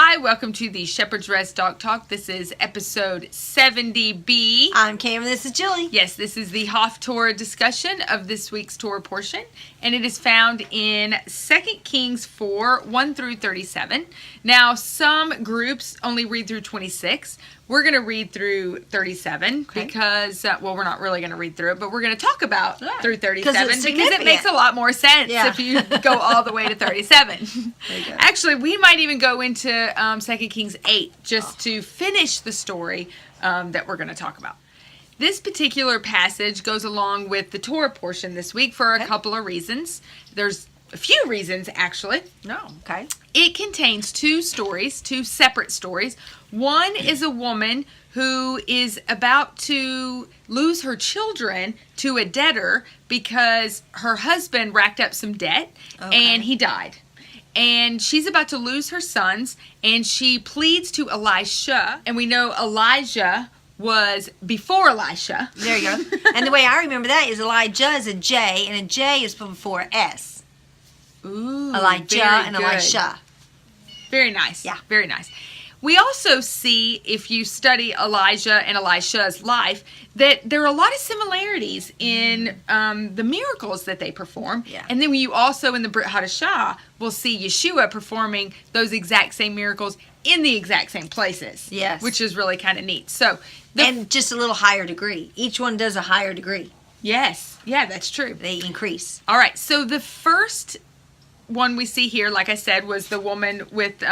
Hi, welcome to the Shepherd's Rest Dog Talk. This is episode 70B. I'm Cam and this is Julie. Yes, this is the Haftarah discussion of this week's Torah portion, and it is found in 2 Kings 4, 1 through 37. Now, some groups only read through 26. We're going to read through 37 because, we're not really going to read through it, but we're going to talk about through 37 because it makes a lot more sense if you go all the way to 37. Actually, we might even go into 2 Kings 8 just to finish the story that we're going to talk about. This particular passage goes along with the Torah portion this week for a couple of reasons. There's a few reasons, actually. It contains two separate stories. One is a woman who is about to lose her children to a debtor because her husband racked up some debt and he died. And she's about to lose her sons, and she pleads to Elisha. And we know Elijah was before Elisha. There you go. And the way I remember that is Elijah is a J, and a J is before S. Ooh, Elijah and good. Elisha. Very nice. Yeah. Very nice. We also see, if you study Elijah and Elisha's life, that there are a lot of similarities in the miracles that they perform. Yeah. And then you also, in the Brit Hadashah, will see Yeshua performing those exact same miracles in the exact same places. Yes. Which is really kind of neat. So, and just a little higher degree. Each one does a higher degree. Yes. Yeah, that's true. They increase. All right. So the first one we see here, like I said, was the woman with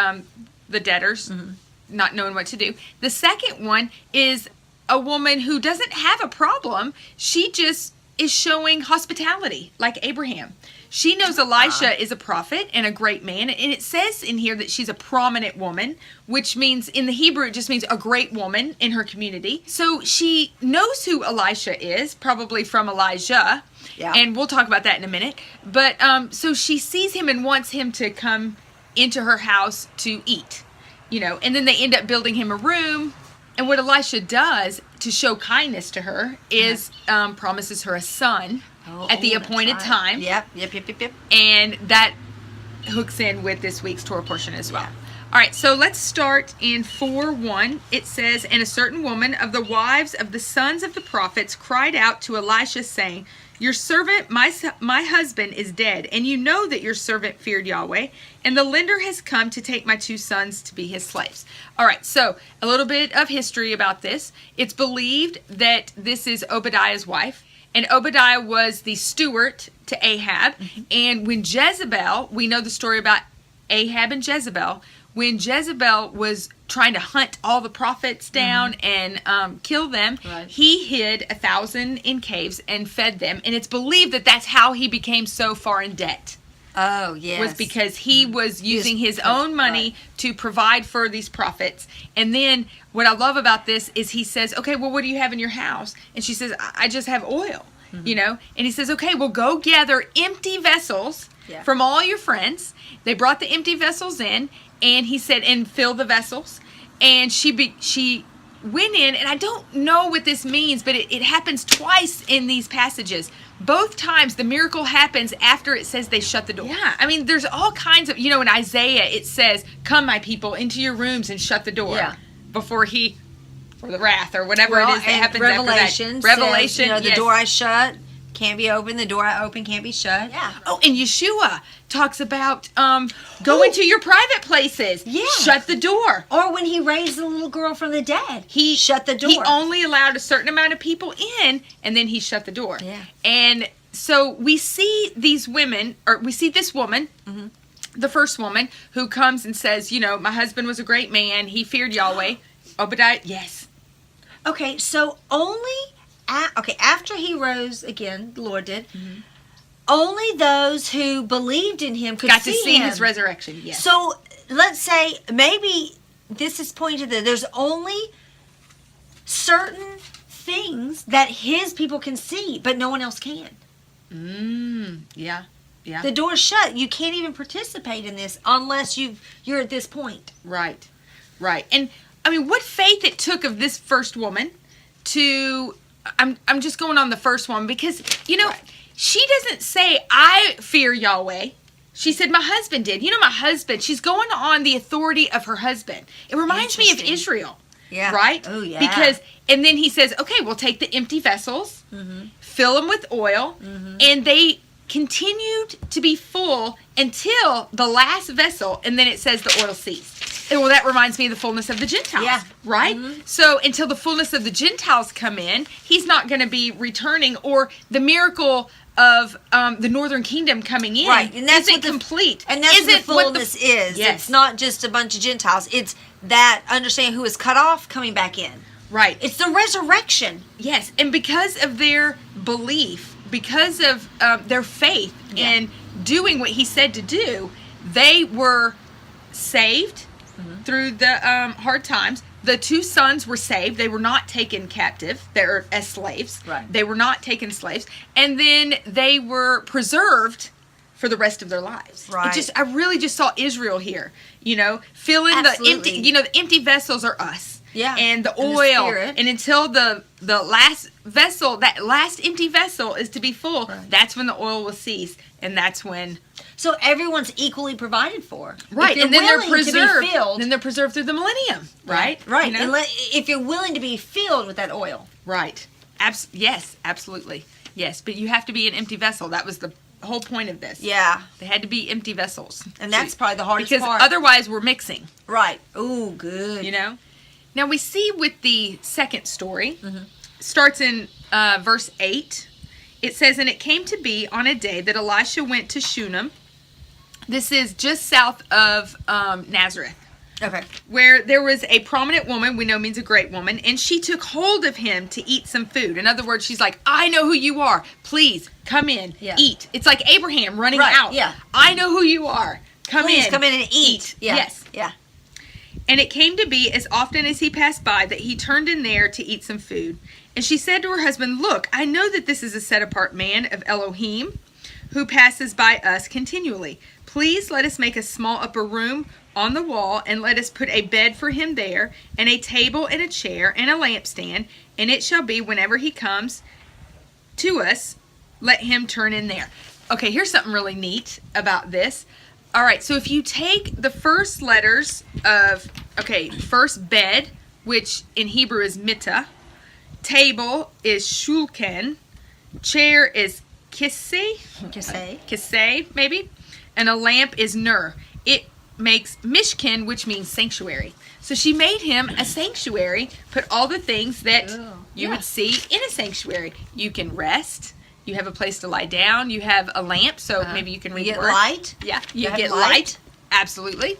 the debtors, not knowing what to do. The second one is a woman who doesn't have a problem. She just is showing hospitality, like Abraham. She knows Elisha is a prophet and a great man. And it says in here that she's a prominent woman, which means in the Hebrew, it just means a great woman in her community. So she knows who Elisha is, probably from Elijah. Yeah. And we'll talk about that in a minute. But so she sees him and wants him to come into her house to eat, and then they end up building him a room. And what Elisha does to show kindness to her is promises her a son at the appointed time. Yep. And that hooks in with this week's Torah portion as well. All right, so let's start in 4:1. It says, "And a certain woman of the wives of the sons of the prophets cried out to Elisha, saying, 'Your servant, my husband, is dead, and you know that your servant feared Yahweh, and the lender has come to take my 2 sons to be his slaves.'" All right, so a little bit of history about this. It's believed that this is Obadiah's wife, and Obadiah was the steward to Ahab. And when Jezebel, we know the story about Ahab and Jezebel, when Jezebel was trying to hunt all the prophets down and kill them, he hid 1,000 in caves and fed them. And it's believed that that's how he became so far in debt. Oh, yes. Was because he was using his own money to provide for these prophets. And then what I love about this is he says, "Okay, well, what do you have in your house?" And she says, "I just have oil," And he says, "Okay, well, go gather empty vessels from all your friends." They brought the empty vessels in, and he said, "And fill the vessels." And she went in, and I don't know what this means, but it happens twice in these passages. Both times the miracle happens after it says they shut the door. Yeah, I mean, there's all kinds of, in Isaiah it says, "Come, my people, into your rooms and shut the door." Before for the wrath or whatever it is that happens Revelation after that. Revelation says, the door I shut can't be open, the door I open can't be shut. Yeah. Oh, and Yeshua talks about go into your private places. Yeah. Shut the door. Or when he raised the little girl from the dead, he shut the door. He only allowed a certain amount of people in, and then he shut the door. Yeah. And so we see these women, or we see this woman, the first woman, who comes and says, "My husband was a great man. He feared Yahweh." Obadiah, yes. Okay, so after he rose again, the Lord did, only those who believed in him could got to see him. His resurrection, yes. So let's say maybe this is pointed that there's only certain things that his people can see, but no one else can. Yeah. The door's shut. You can't even participate in this unless you're at this point. Right. And I mean, what faith it took of this first woman to, I'm just going on the first one because, she doesn't say, "I fear Yahweh." She said, my husband did. You know, my husband, she's going on the authority of her husband. It reminds me of Israel. Yeah. Right? Oh, yeah. Because, and then he says, okay, we'll take the empty vessels, fill them with oil, and they continued to be full until the last vessel, and then it says the oil ceased. And well, that reminds me of the fullness of the Gentiles. Yeah. Right? So until the fullness of the Gentiles come in, he's not going to be returning, or the miracle of the northern kingdom coming in, right, and that's isn't complete. And that's what the fullness is. Yes. It's not just a bunch of Gentiles. It's that understanding who is cut off coming back in. Right. It's the resurrection. Yes, and because of their belief, because of their faith in doing what he said to do, they were saved through the hard times. The 2 sons were saved. They were not taken captive. They're as slaves. Right. They were not taken slaves. And then they were preserved for the rest of their lives. Right. I really just saw Israel here, filling Absolutely. the empty vessels are us. Yeah. And the And the oil. Spirit. And until the last vessel, that last empty vessel is to be full, that's when the oil will cease. And that's when... So everyone's equally provided for. Right, and then they're preserved. Filled, then they're preserved through the millennium, right? Right. If you're willing to be filled with that oil. Right. Yes, absolutely. Yes, but you have to be an empty vessel. That was the whole point of this. Yeah. They had to be empty vessels. And that's probably the hardest because part. otherwise we're mixing. Right. Ooh, good. Now we see with the second story, starts in verse 8. It says, and it came to be on a day that Elisha went to Shunem. This is just south of Nazareth. Okay. Where there was a prominent woman, we know means a great woman, and she took hold of him to eat some food. In other words, she's like, I know who you are. Please, come in, eat. It's like Abraham running out. Yeah. I know who you are. Please, come in and eat. Yeah. Yes. Yeah. And it came to be, as often as he passed by, that he turned in there to eat some food. And she said to her husband, look, I know that this is a set-apart man of Elohim who passes by us continually. Please let us make a small upper room on the wall, and let us put a bed for him there, and a table and a chair and a lampstand, and it shall be whenever he comes to us, let him turn in there. Okay, here's something really neat about this. All right, so if you take the first letters of, first bed, which in Hebrew is mittah, table is shulken, chair is kisei, maybe, and a lamp is ner. It makes mishkan, which means sanctuary. So she made him a sanctuary, put all the things that you would see in a sanctuary. You can rest. You have a place to lie down. You have a lamp, so maybe you can read get word. light. Yeah, you get light. Absolutely.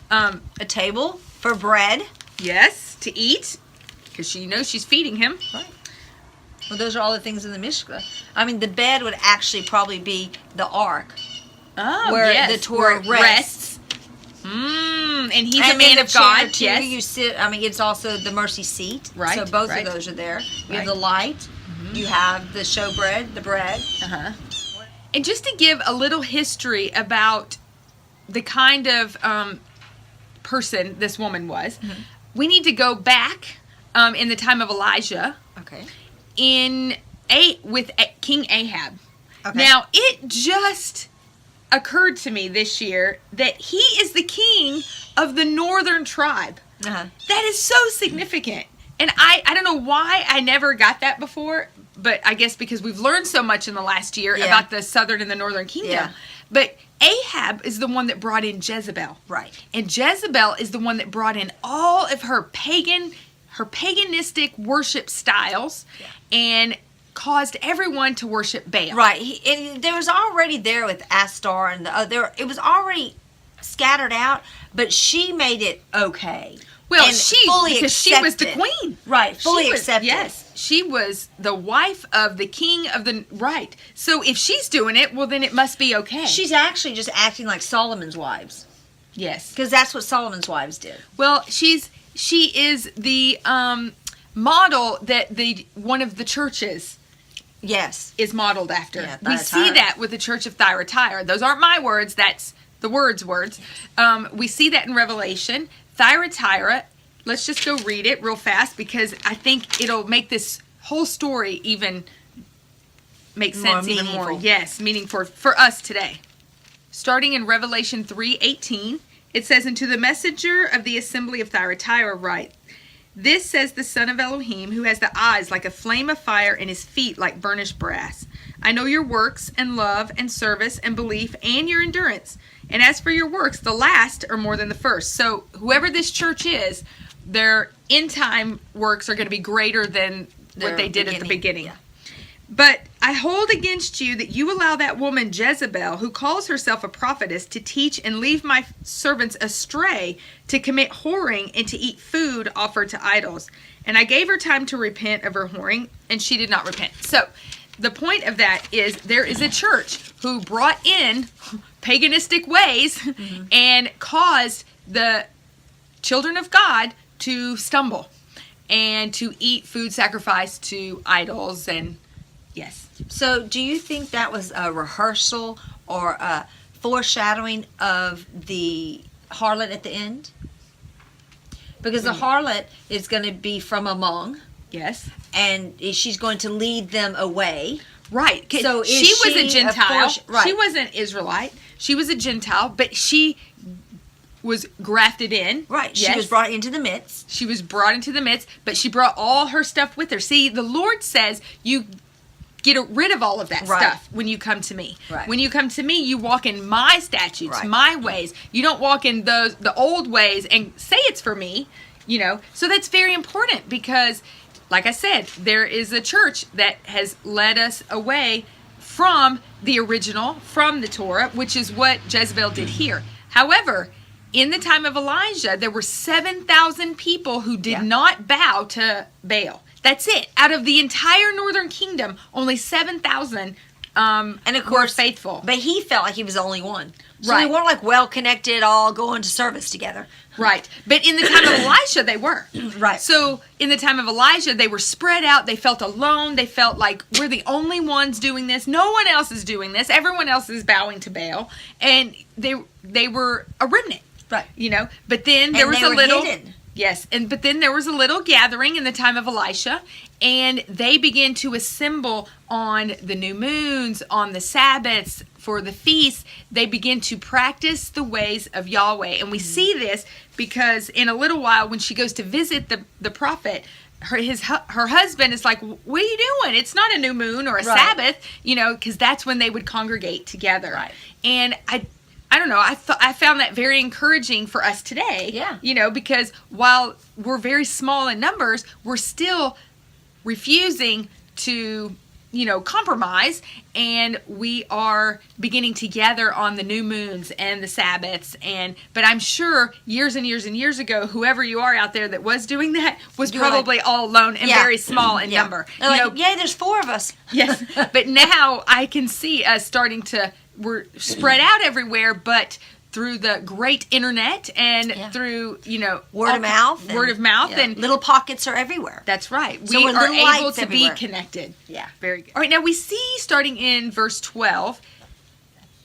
A table for bread. Yes, to eat, because she knows she's feeding him. Right. Well, those are all the things in the Mishkah. I mean, the bed would actually probably be the ark. Oh, where yes. the Torah rests. And he's a man of God. Too, yes. You sit. I mean, it's also the mercy seat. Right. So both right. of those are there. You have Right. the light. You have the showbread, the bread. And just to give a little history about the kind of person this woman was, we need to go back in the time of Elijah. Okay. With King Ahab. Okay. Now, it just occurred to me this year that he is the king of the northern tribe. That is so significant. And I don't know why I never got that before, but I guess because we've learned so much in the last year about the southern and the northern kingdom. Yeah. But Ahab is the one that brought in Jezebel. Right. And Jezebel is the one that brought in all of her paganistic worship styles and caused everyone to worship Baal. Right. There was already there with Astar and the other. It was already scattered out, but she made it okay. Well, and she was the queen. Right, fully accepted. Yes, she was the wife of the king of the, right. So if she's doing it, well, then it must be okay. She's actually just acting like Solomon's wives. Yes. Because that's what Solomon's wives did. Well, she is the model that one of the churches is modeled after. Yeah, we see that with the church of Thyatira. Those aren't my words, that's the words. We see that in Revelation. Thyatira, let's just go read it real fast because I think it'll make this whole story even make sense even more. Yes, meaningful for us today. starting in Revelation 3:18, it says, "And to the messenger of the assembly of Thyatira write, this says the Son of Elohim, who has the eyes like a flame of fire and his feet like burnished brass. I know your works and love and service and belief and your endurance. And as for your works, the last are more than the first." So whoever this church is, their end time works are going to be greater than what they did at the beginning. Yeah. "But I hold against you that you allow that woman Jezebel, who calls herself a prophetess, to teach and leave my servants astray, to commit whoring and to eat food offered to idols. And I gave her time to repent of her whoring, and she did not repent." So the point of that is there is a church who brought in paganistic ways and caused the children of God to stumble and to eat food sacrificed to idols. And yes. So do you think that was a rehearsal or a foreshadowing of the harlot at the end? Because the harlot is going to be from among. Yes. And she's going to lead them away. Right. So she was a Gentile. Right. She wasn't Israelite. She was a Gentile, but she was grafted in. Right. She was brought into the midst. She was brought into the midst, but she brought all her stuff with her. See, the Lord says you get rid of all of that stuff when you come to me. Right. When you come to me, you walk in my statutes, my ways. You don't walk in the old ways and say it's for me, So that's very important because, like I said, there is a church that has led us away from the original, from the Torah, which is what Jezebel did here. However, in the time of Elijah, there were 7,000 people who did not bow to Baal. That's it. Out of the entire northern kingdom, only 7,000 and of course, were faithful. But he felt like he was the only one. So they weren't like well-connected, all going to service together. Right. But in the time of Elisha, they were. Right. So in the time of Elijah, they were spread out. They felt alone. They felt like we're the only ones doing this. No one else is doing this. Everyone else is bowing to Baal. And they were a remnant. Right. But then there was a little hidden. Yes, but then there was a little gathering in the time of Elisha, and they began to assemble on the new moons, on the Sabbaths, for the feasts. They begin to practice the ways of Yahweh. And we see this because in a little while when she goes to visit the prophet, her husband is like, "What are you doing? It's not a new moon or a Sabbath," because that's when they would congregate together. Right. And I don't know. I found that very encouraging for us today. Yeah. Because while we're very small in numbers, we're still refusing to, compromise, and we are beginning to gather on the new moons and the Sabbaths. But I'm sure years and years and years ago, whoever you are out there that was doing that was probably all alone and very small in number. Yay, there's 4 of us. Yes. But now I can see us starting to. We're spread out everywhere, but through the great internet and through, word of mouth. And little pockets are everywhere. That's right. So we are able to everywhere. be connected. Yeah. Very good. All right, now we see starting in verse 12,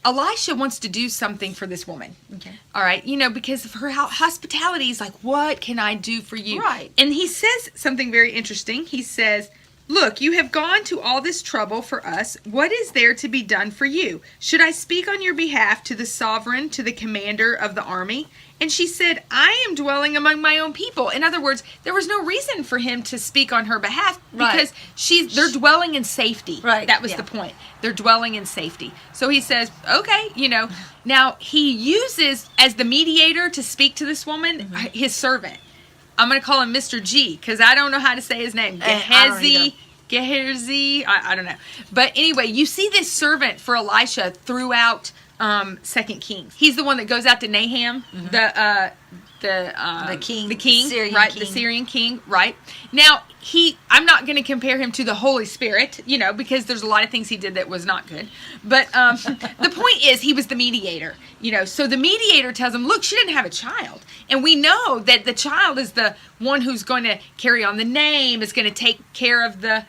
Elisha wants to do something for this woman. Okay. All right, because of her hospitality, he's like, "What can I do for you?" Right. And he says something very interesting. He says, "Look, you have gone to all this trouble for us. What is there to be done for you? Should I speak on your behalf to the sovereign, to the commander of the army?" And she said, "I am dwelling among my own people." In other words, there was no reason for him to speak on her behalf because they're dwelling in safety. Right. That was the point. They're dwelling in safety. So he says, okay, Now he uses as the mediator to speak to this woman, his servant. I'm going to call him Mr. G because I don't know how to say his name. Gehazi. I don't know. But anyway, you see this servant for Elisha throughout 2 Kings. He's the one that goes out to Nahum, the king, the Syrian king, right? Now, I'm not going to compare him to the Holy Spirit, because there's a lot of things he did that was not good. But the point is, he was the mediator, So the mediator tells him, "Look, she didn't have a child." And we know that the child is the one who's going to carry on the name, is going to take care of the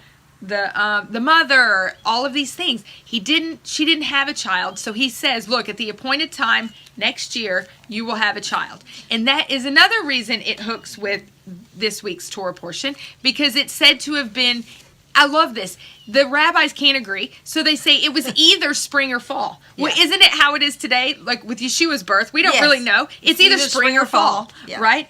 mother, all of these things. She didn't have a child. So he says, "Look, at the appointed time next year, you will have a child." And that is another reason it hooks with this week's Torah portion, because it's said to have been I love this. The rabbis can't agree, so they say it was either spring or fall. Well, Yeah. isn't it how it is today? Like with Yeshua's birth, we don't Yes. really know. It's either spring or fall, Yeah. right?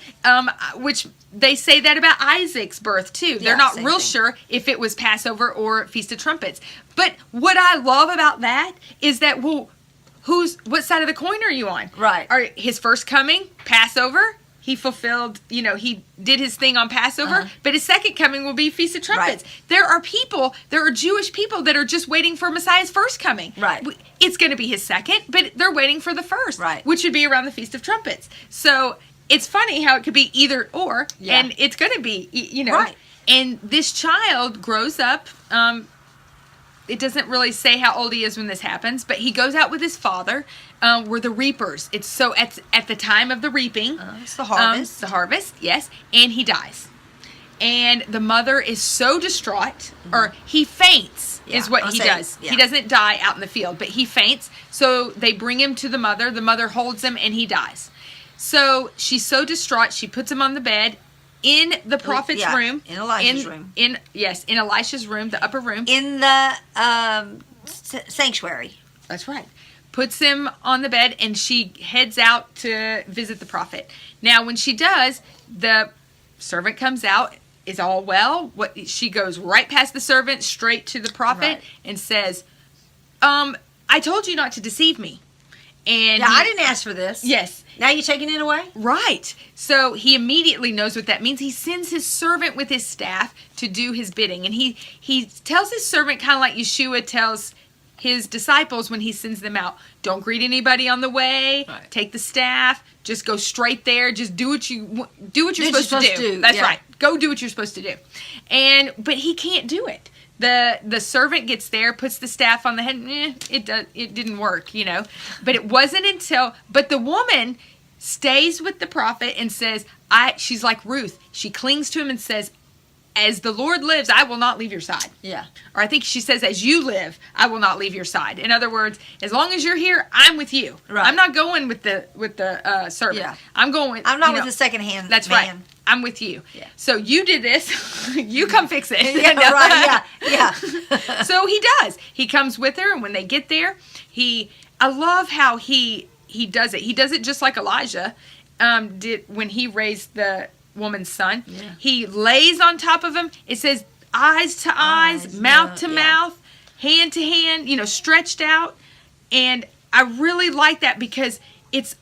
Which they say that about Isaac's birth too. They're Yeah, not same real thing. sure if it was Passover or Feast of Trumpets. But what I love about that is that, well, what side of the coin are you on? Right. Are his first coming, Passover? He fulfilled, he did his thing on Passover, but his second coming will be Feast of Trumpets. Right. There are Jewish people that are just waiting for Messiah's first coming. Right. It's going to be his second, but they're waiting for the first, Right. which would be around the Feast of Trumpets. So it's funny how it could be either or, Yeah. and it's going to be, Right. And this child grows up. It doesn't really say how old he is when this happens, but he goes out with his father. We're the reapers. It's so at the time of the reaping. It's the harvest. The harvest, yes. And he dies. And the mother is so distraught, or he faints, is what he does. yeah. He doesn't die out in the field, but he faints. So they bring him to the mother. The mother holds him, and he dies. So she's so distraught, she puts him on the bed in the prophet's room. In Elisha's room. In Elisha's room, the upper room. In the sanctuary. That's right. Puts him on the bed, and she heads out to visit the prophet. Now, when she does, the servant comes out. Is all well? She goes right past the servant, straight to the prophet, Right. and says, I told you not to deceive me. And Yeah, I didn't ask for this. Yes. Now you're taking it away? Right. So he immediately knows what that means. He sends his servant with his staff to do his bidding. And he tells his servant, kind of like Yeshua tells his disciples when he sends them out, don't greet anybody on the way. Right. Take the staff. Just go straight there. Just do what you're supposed to do. That's yeah. right. Go do what you're supposed to do. But he can't do it. The servant gets there, puts the staff on the head. It didn't work, But it wasn't but the woman stays with the prophet and says, she's like Ruth. She clings to him and says, as the Lord lives, I will not leave your side. Yeah. Or I think she says, as you live, I will not leave your side. In other words, as long as you're here, I'm with you. Right. I'm not going with the servant. Yeah. I'm going. I'm not with the secondhand That's man. right. I'm with you. Yeah. So you did this. You come fix it. Yeah, right. Yeah. So he does. He comes with her, and when they get there, I love how he does it. He does it just like Elijah did when he raised the woman's son. Yeah. He lays on top of him. It says eyes to eyes, mouth to mouth, hand to hand, stretched out. And I really like that because it's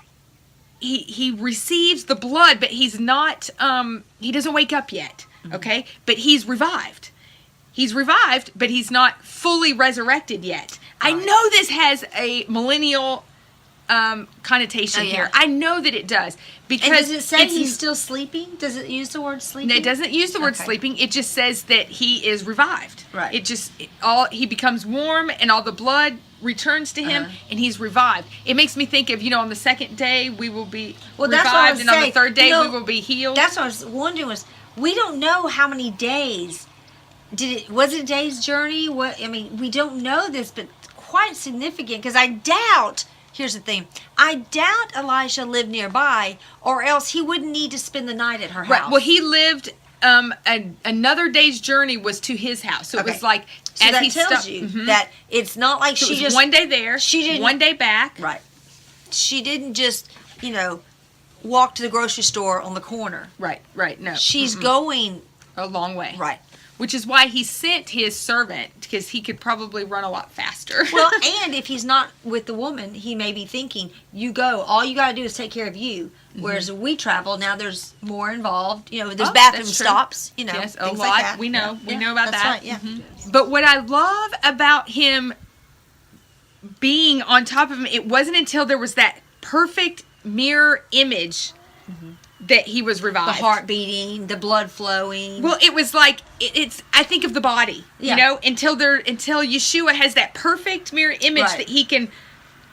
he receives the blood, but he's not he doesn't wake up yet. Okay? But he's revived. He's revived, but he's not fully resurrected yet. Right. I know this has a millennial connotation here. I know that it does. Because and does it say he's still sleeping? Does it use the word sleeping? It doesn't use the word sleeping. It just says that he is revived. Right. He becomes warm and all the blood returns to him and he's revived. It makes me think of, on the second day we will be revived, and on the third day we will be healed. That's what I was wondering we don't know how many days was it a day's journey? We don't know this, but quite significant because I doubt. Here's the thing. I doubt Elisha lived nearby, or else he wouldn't need to spend the night at her house. Right. Well, he lived. Another day's journey was to his house, so it was like so that tells you that it's not like so she it was just one day there, she didn't, one day back. Right. She didn't just walk to the grocery store on the corner. Right. Right. No. She's going a long way. Right. Which is why he sent his servant, because he could probably run a lot faster. Well, and if he's not with the woman, he may be thinking, you go, all you got to do is take care of you. Whereas we travel, now there's more involved. There's bathroom stops, yes, things a lot. Like that. We know. We know about that. Right, yeah. But what I love about him being on top of him, it wasn't until there was that perfect mirror image that he was revived. The heart beating, the blood flowing. Well, it was like it's. I think of the body, until Yeshua has that perfect mirror image that he can,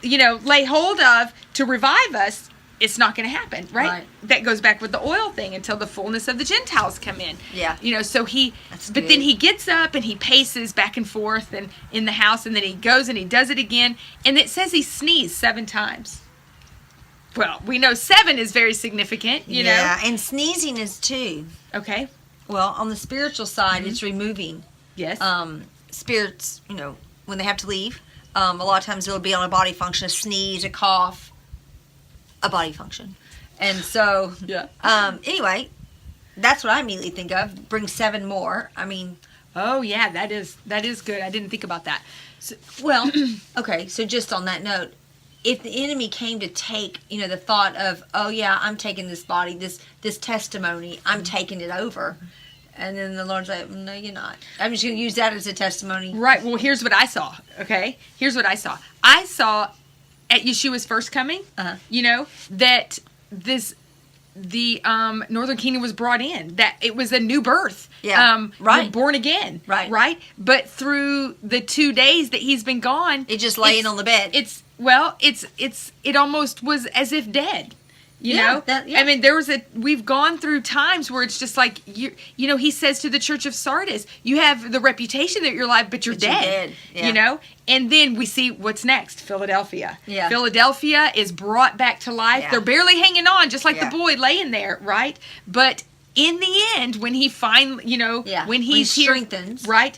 lay hold of to revive us. It's not going to happen, right? That goes back with the oil thing until the fullness of the Gentiles come in. Yeah. So but then he gets up and he paces back and forth and in the house, and then he goes and he does it again, and it says he sneezed 7 times. Well, we know 7 is very significant, you know. Yeah, and sneezing is 2. Okay. Well, on the spiritual side, it's removing Yes. Spirits, when they have to leave, a lot of times it'll be on a body function, a sneeze, a cough, a body function. And so, Yeah. Anyway, that's what I immediately think of. Bring 7 more. I mean... Oh, yeah, that is good. I didn't think about that. So, well, okay, so just on that note, if the enemy came to take, the thought of, oh, yeah, I'm taking this body, this testimony, I'm taking it over. And then the Lord's like, no, you're not. I'm just going to use that as a testimony. Right. Well, here's what I saw, okay? Here's what I saw. I saw at Yeshua's first coming, that the Northern Kingdom was brought in, that it was a new birth. Yeah, right. We're born again. Right. But through the 2 days that he's been gone, It's just laying on the bed. It almost was as if dead. You know? I mean, we've gone through times where it's just like, he says to the church of Sardis, you have the reputation that you're alive, but you're dead. Yeah. And then we see what's next, Philadelphia. Yeah. Philadelphia is brought back to life. Yeah. They're barely hanging on, just like the boy laying there, right? But in the end, when he finally, when he's here, strengthens. right?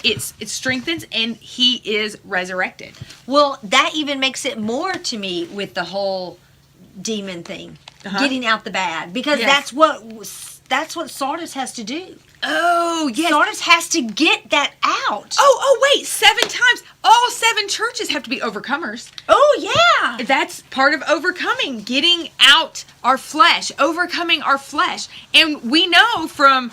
It strengthens, and he is resurrected. Well, that even makes it more to me with the whole demon thing, getting out the bad, because that's what Sardis has to do. Oh, yes. Sardis has to get that out. Oh, wait, 7 times. All 7 churches have to be overcomers. Oh, yeah. That's part of overcoming, getting out our flesh, overcoming our flesh. And we know from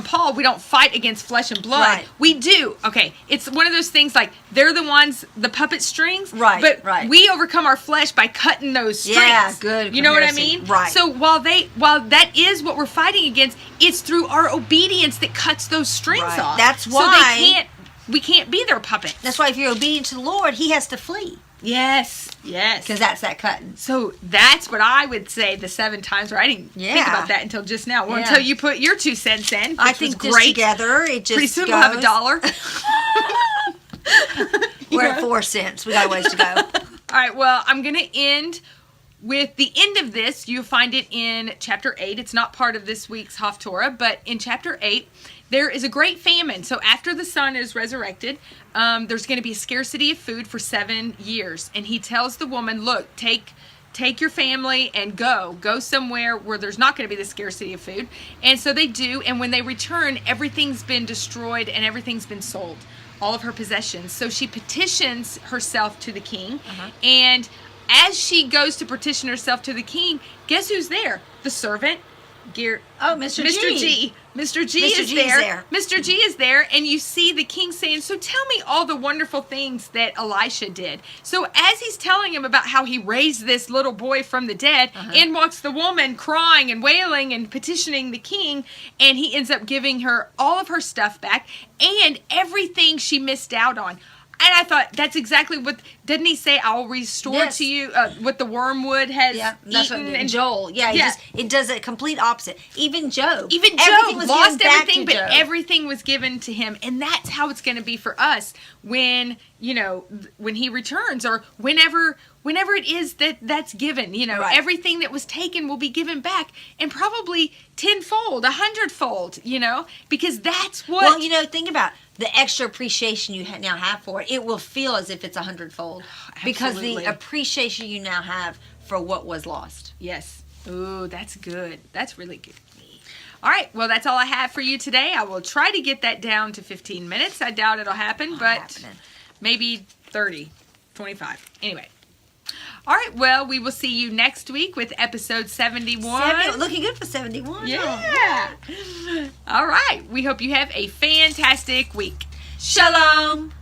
Paul, we don't fight against flesh and blood. Right. We do. Okay, it's one of those things like they're the ones, the puppet strings. Right, But right. we overcome our flesh by cutting those strings. Yeah, good You know what I comparison. mean? Right. So while that is what we're fighting against, it's through our obedience that cuts those strings Right. off. That's why we can't be their puppet. That's why if you're obedient to the Lord, He has to flee, Yes. because that's that cutting. So that's what I would say the 7 times, or I didn't think about that until just now. Well, until you put your 2 cents in, which I think was great. together, it just Pretty soon goes. we'll have $1. We're at 4 cents. We got a ways to go. All right, well, I'm going to end with the end of this. You find it in chapter 8. It's not part of this week's Haftarah, but in chapter 8, there is a great famine. So after the son is resurrected, there's going to be a scarcity of food for 7 years. And he tells the woman, look, take your family and go somewhere where there's not going to be the scarcity of food. And so they do. And when they return, everything's been destroyed and everything's been sold, all of her possessions. So she petitions herself to the king. And as she goes to petition herself to the king, guess who's there? The servant. Mr. G. Mr. G is there. Mr. G is there, and you see the king saying, so tell me all the wonderful things that Elisha did. So as he's telling him about how he raised this little boy from the dead, in walks the woman crying and wailing and petitioning the king, and he ends up giving her all of her stuff back and everything she missed out on. And I thought, that's exactly what, didn't he say, I'll restore to you what the wormwood has that's eaten? What, and Joel, it does a complete opposite. Even Job. Job lost everything, but Job. Everything was given to him. And that's how it's going to be for us when, when he returns, or whenever it is that's given, everything that was taken will be given back, and probably 10-fold, 100-fold, because that's what. Well, think about the extra appreciation you now have for it. It will feel as if it's 100-fold because the appreciation you now have for what was lost. Yes. Ooh, that's good. That's really good. All right. Well, that's all I have for you today. I will try to get that down to 15 minutes. I doubt it'll happen, but maybe 30, 25. Anyway. All right, well, we will see you next week with episode 71. Looking good for 71. Yeah. All right. We hope you have a fantastic week. Shalom.